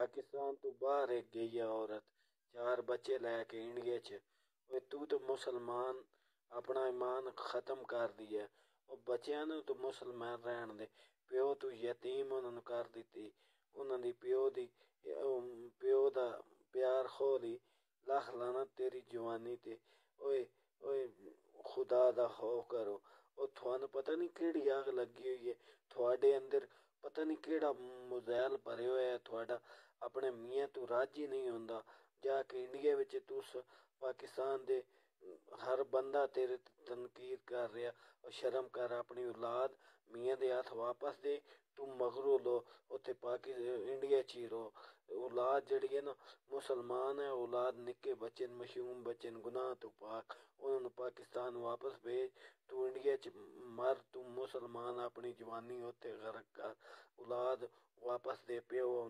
पाकिस्तान तो बाहर एक गई है औरत, 4 बच्चे लैके इंडिया च। ओए तू तो मुसलमान अपना ईमान खत्म कर दिया। ਉਹ ਬੱਚਿਆਂ ਨੂੰ ਤੂੰ ਮੁਸਲਮਾਨ ਰਹਿਣ ਦੇ। ਪਿਓ ਤੂੰ ਯਤੀਮ ਉਹਨਾਂ ਨੂੰ ਕਰ ਦਿੱਤੀ। ਉਹਨਾਂ ਦੀ ਪਿਓ ਦਾ ਪਿਆਰ ਖੋਹ ਲਈ। ਲੱਖ ਲਾਨਤ ਤੇਰੀ ਜਵਾਨੀ ਤੇ। ਓਏ ਓਏ ਖੁਦਾ ਦਾ ਖੌਫ ਕਰੋ। ਉਹ ਤੁਹਾਨੂੰ ਪਤਾ ਨਹੀਂ ਕਿਹੜੀ ਅੱਗ ਲੱਗੀ ਹੋਈ ਹੈ ਤੁਹਾਡੇ ਅੰਦਰ। ਪਤਾ ਨਹੀਂ ਕਿਹੜਾ ਮੁਜ਼ੈਲ ਭਰੇ ਹੋਇਆ ਤੁਹਾਡਾ। ਆਪਣੇ ਮੀਆਂ ਤੂੰ ਰਾਜੀ ਨਹੀਂ ਹੁੰਦਾ। ਜਾ ਕੇ ਇੰਡੀਆ ਵਿੱਚ ਤੂੰ ਪਾਕਿਸਤਾਨ ਦੇ ਹਰ ਬੰਦਾ ਤੇਰੇ ਤਨਕੀਦ ਕਰ ਰਿਹਾ। ਉਹ ਸ਼ਰਮ ਕਰ ਆਪਣੀ ਔਲਾਦ ਮੀਆਂ ਦੇ ਹੱਥ ਵਾਪਸ ਦੇ। ਤੂੰ ਮਗਰੋਂ ਲੋ ਉੱਥੇ ਇੰਡੀਆ 'ਚ ਹੀ ਰਹੋ। ਔਲਾਦ ਜਿਹੜੀ ਹੈ ਨਾ ਮੁਸਲਮਾਨ ਹੈ। ਔਲਾਦ ਨਿੱਕੇ ਬੱਚੇ ਮਾਸੂਮ ਬੱਚੇ ਗੁਨਾਹ ਤੋਂ ਪਾਕ ਉਹਨਾਂ ਨੂੰ ਪਾਕਿਸਤਾਨ ਵਾਪਸ ਭੇਜ। ਤੂੰ ਇੰਡੀਆ 'ਚ ਮਰ। ਤੂੰ ਮੁਸਲਮਾਨ ਆਪਣੀ ਜਵਾਨੀ ਉੱਥੇ ਗਰਕ ਕਰ। ਔਲਾਦ ਵਾਪਸ ਦੇ ਪਿਓ